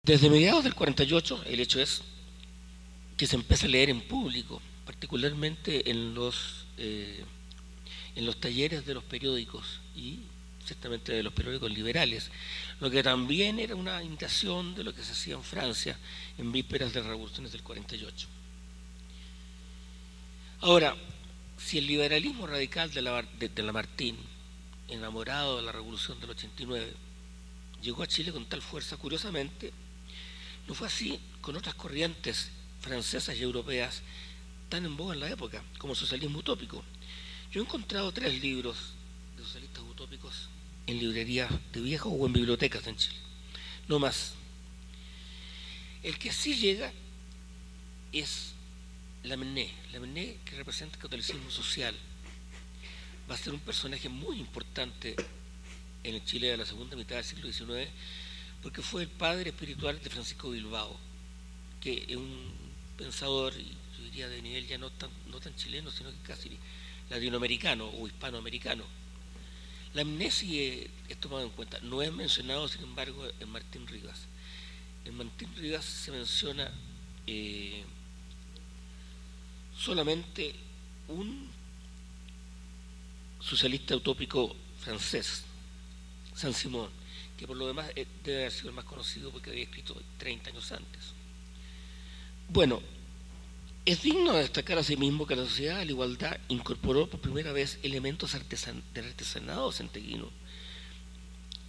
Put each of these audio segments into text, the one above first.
Desde mediados del 48, el hecho es que se empieza a leer en público, particularmente en los talleres de los periódicos y ciertamente de los periódicos liberales, lo que también era una imitación de lo que se hacía en Francia en vísperas de las revoluciones del 48. Ahora, si el liberalismo radical de Lamartine, enamorado de la revolución del 89, llegó a Chile con tal fuerza, curiosamente, no fue así con otras corrientes francesas y europeas tan en boga en la época, como el socialismo utópico. Yo he encontrado 3 libros de socialistas utópicos en librerías de viejos o en bibliotecas en Chile, no más. El que sí llega es Lamennais, que representa el catolicismo social. Va a ser un personaje muy importante en el Chile de la segunda mitad del siglo XIX, porque fue el padre espiritual de Francisco Bilbao, que es un pensador, yo diría de nivel ya no tan chileno, sino que casi latinoamericano o hispanoamericano. La amnesia es tomada en cuenta, no es mencionado, sin embargo, en Martín Rivas. En Martín Rivas se menciona solamente un socialista utópico francés, Saint-Simon, que por lo demás debe haber sido el más conocido porque había escrito 30 años antes. Bueno, es digno de destacar asimismo que la Sociedad de la Igualdad incorporó por primera vez elementos del artesanado santiaguino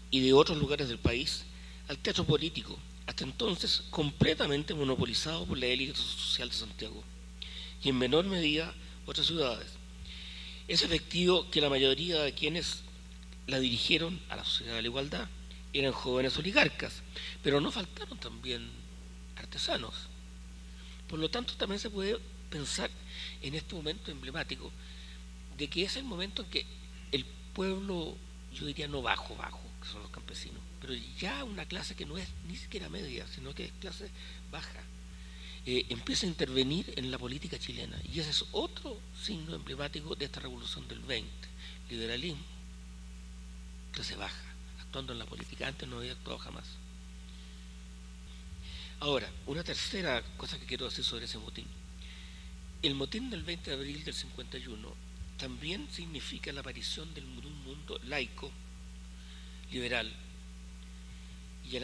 y de otros lugares del país al teatro político, hasta entonces completamente monopolizado por la élite social de Santiago y en menor medida otras ciudades. Es efectivo que la mayoría de quienes la dirigieron a la Sociedad de la Igualdad eran jóvenes oligarcas, pero no faltaron también artesanos. Por lo tanto, también se puede pensar en este momento emblemático de que es el momento en que el pueblo, yo diría no bajo, que son los campesinos, pero ya una clase que no es ni siquiera media, sino que es clase baja, empieza a intervenir en la política chilena. Y ese es otro signo emblemático de esta revolución del 20. Liberalismo, clase baja, actuando en la política. Antes no había actuado jamás. Ahora, una tercera cosa que quiero decir sobre ese motín. El motín del 20 de abril del 51 también significa la aparición de un mundo laico, liberal, y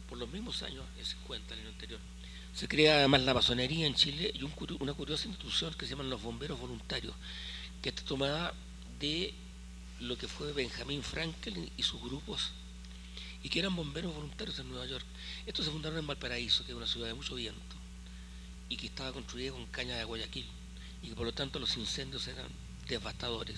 por los mismos años, el 50, el año anterior, se crea además la masonería en Chile y una curiosa institución que se llaman los bomberos voluntarios, que está tomada de lo que fue Benjamin Franklin y sus grupos, y que eran bomberos voluntarios en Nueva York. Estos se fundaron en Valparaíso, que es una ciudad de mucho viento, y que estaba construida con caña de Guayaquil, y que por lo tanto los incendios eran devastadores.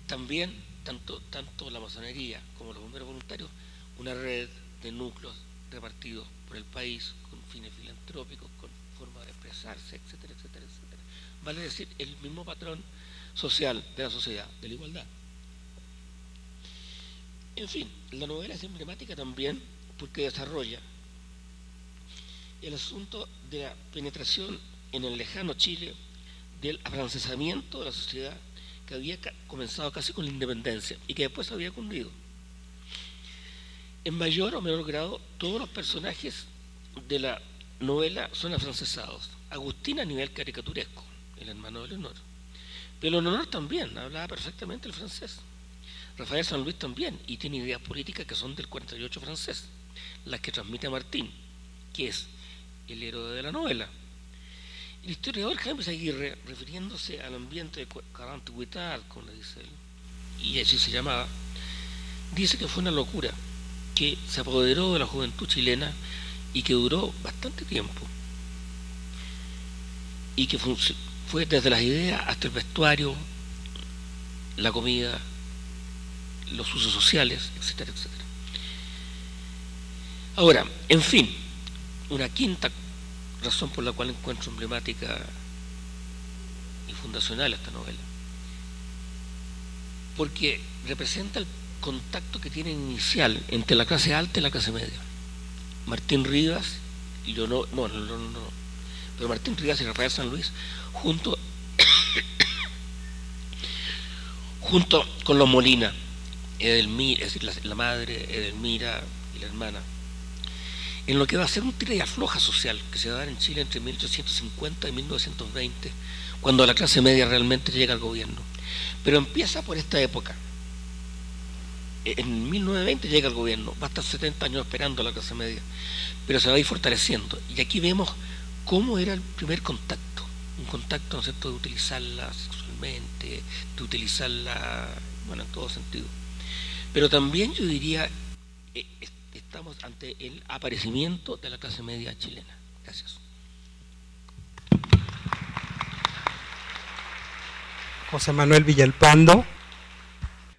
También, tanto la masonería como los bomberos voluntarios, una red de núcleos repartidos por el país con fines filantrópicos, con forma de expresarse, etcétera, etcétera, etcétera. Vale decir, el mismo patrón social de la sociedad, de la igualdad. En fin, la novela es emblemática también porque desarrolla el asunto de la penetración en el lejano Chile del afrancesamiento de la sociedad que había comenzado casi con la independencia y que después había cundido. En mayor o menor grado, todos los personajes de la novela son afrancesados. Agustín a nivel caricaturesco, el hermano de Leonor. Pero Leonor también hablaba perfectamente el francés. Rafael Sanluis también, y tiene ideas políticas que son del 48 francés, las que transmite Martín, que es el héroe de la novela. El historiador Jaime Aguirre, refiriéndose al ambiente de 48, como le dice él, y así se llamaba, dice que fue una locura que se apoderó de la juventud chilena y que duró bastante tiempo, y que fue desde las ideas hasta el vestuario, la comida, los usos sociales, etcétera, etcétera. Ahora, en fin, una quinta razón por la cual encuentro emblemática y fundacional esta novela, porque representa el contacto que tiene inicial entre la clase alta y la clase media. Martín Rivas y Leonor, no, pero Martín Rivas y Rafael Sanluis junto con los Molina, Edelmira, es decir, la madre, Edelmira, y la hermana, en lo que va a ser un tira y afloja social que se va a dar en Chile entre 1850 y 1920, cuando la clase media realmente llega al gobierno. Pero empieza por esta época. En 1920 llega al gobierno, va a estar 70 años esperando a la clase media, pero se va a ir fortaleciendo. Y aquí vemos cómo era el primer contacto, un contacto, ¿no es cierto?, de utilizarla sexualmente, de utilizarla, bueno, en todo sentido. Pero también yo diría, estamos ante el aparecimiento de la clase media chilena. Gracias. José Manuel Villalpando,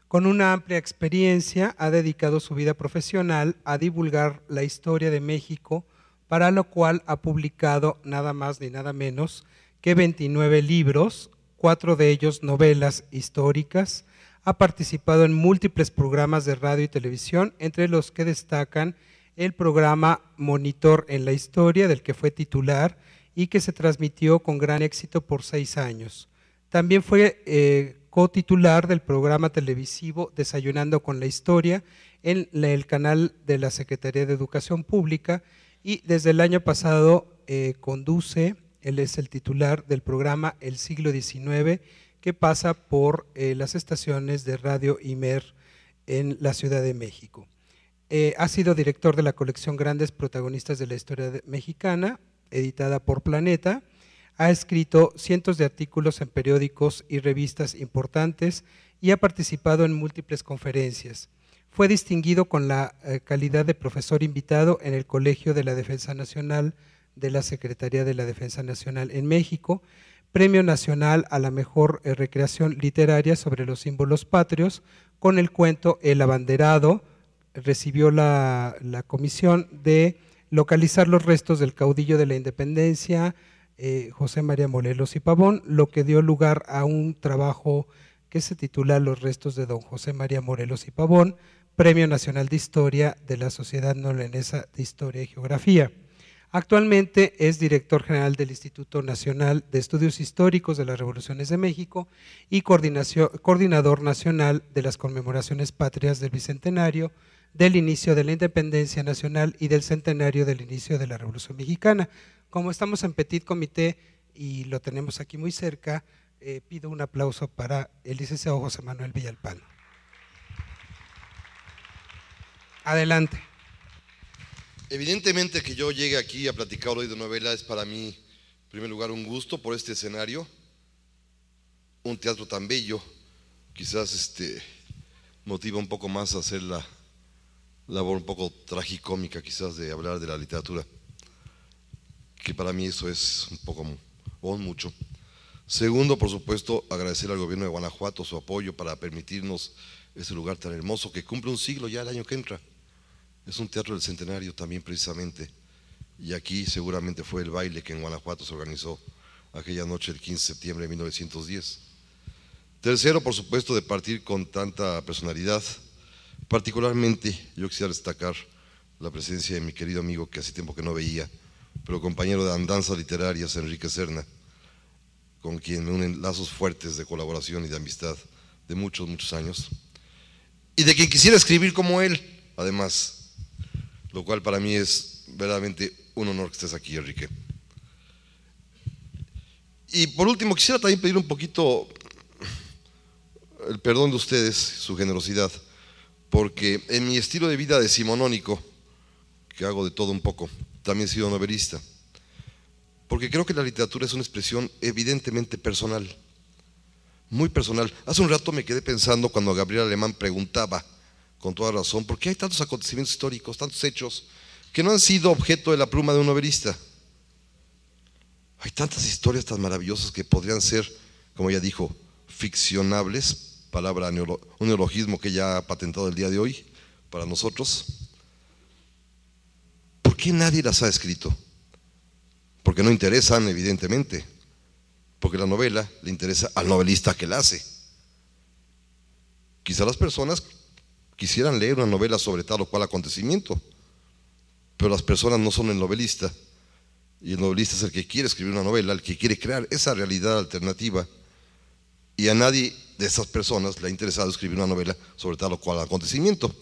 con una amplia experiencia, ha dedicado su vida profesional a divulgar la historia de México, para lo cual ha publicado nada más ni nada menos que 29 libros, 4 de ellos novelas históricas. Ha participado en múltiples programas de radio y televisión, entre los que destacan el programa Monitor en la Historia, del que fue titular y que se transmitió con gran éxito por 6 años. También fue cotitular del programa televisivo Desayunando con la Historia en el canal de la Secretaría de Educación Pública, y desde el año pasado conduce, él es el titular del programa El Siglo XIX, que pasa por las estaciones de Radio Imer en la Ciudad de México. Ha sido director de la colección Grandes Protagonistas de la Historia Mexicana, editada por Planeta. Ha escrito cientos de artículos en periódicos y revistas importantes y ha participado en múltiples conferencias. Fue distinguido con la calidad de profesor invitado en el Colegio de la Defensa Nacional de la Secretaría de la Defensa Nacional en México, Premio Nacional a la Mejor Recreación Literaria sobre los Símbolos Patrios, con el cuento El Abanderado. Recibió la comisión de localizar los restos del caudillo de la Independencia, José María Morelos y Pavón, lo que dio lugar a un trabajo que se titula Los restos de don José María Morelos y Pavón, Premio Nacional de Historia de la Sociedad Nolenesa de Historia y Geografía. Actualmente es director general del Instituto Nacional de Estudios Históricos de las Revoluciones de México y coordinador nacional de las conmemoraciones patrias del Bicentenario, del inicio de la Independencia Nacional y del centenario del inicio de la Revolución Mexicana. Como estamos en petit comité y lo tenemos aquí muy cerca, pido un aplauso para el licenciado José Manuel Villalpando. Adelante. Evidentemente que yo llegue aquí a platicar hoy de novela es para mí, en primer lugar, un gusto por este escenario, un teatro tan bello, quizás motiva un poco más a hacer la labor un poco tragicómica quizás de hablar de la literatura, que para mí eso es un poco o mucho. Segundo, por supuesto, agradecer al gobierno de Guanajuato su apoyo para permitirnos ese lugar tan hermoso que cumple un siglo ya el año que entra. Es un teatro del centenario también precisamente, y aquí seguramente fue el baile que en Guanajuato se organizó aquella noche del 15 de septiembre de 1910. Tercero, por supuesto, de partir con tanta personalidad. Particularmente yo quisiera destacar la presencia de mi querido amigo que hace tiempo que no veía, pero compañero de andanzas literarias, Enrique Serna, con quien me unen lazos fuertes de colaboración y de amistad de muchos, muchos años, y de quien quisiera escribir como él, además, lo cual para mí es verdaderamente un honor que estés aquí, Enrique. Y por último, quisiera también pedir un poquito el perdón de ustedes, su generosidad, porque en mi estilo de vida decimonónico, que hago de todo un poco, también he sido novelista, porque creo que la literatura es una expresión evidentemente personal, muy personal. Hace un rato me quedé pensando cuando Gabriel Alemán preguntaba, con toda razón, ¿por qué hay tantos acontecimientos históricos, tantos hechos que no han sido objeto de la pluma de un novelista? Hay tantas historias tan maravillosas que podrían ser, como ya dijo, ficcionables, palabra, un neologismo que ya ha patentado el día de hoy para nosotros. ¿Por qué nadie las ha escrito? Porque no interesan, evidentemente, porque la novela le interesa al novelista que la hace. Quizá las personas quisieran leer una novela sobre tal o cual acontecimiento, pero las personas no son el novelista, y el novelista es el que quiere escribir una novela, el que quiere crear esa realidad alternativa, y a nadie de esas personas le ha interesado escribir una novela sobre tal o cual acontecimiento.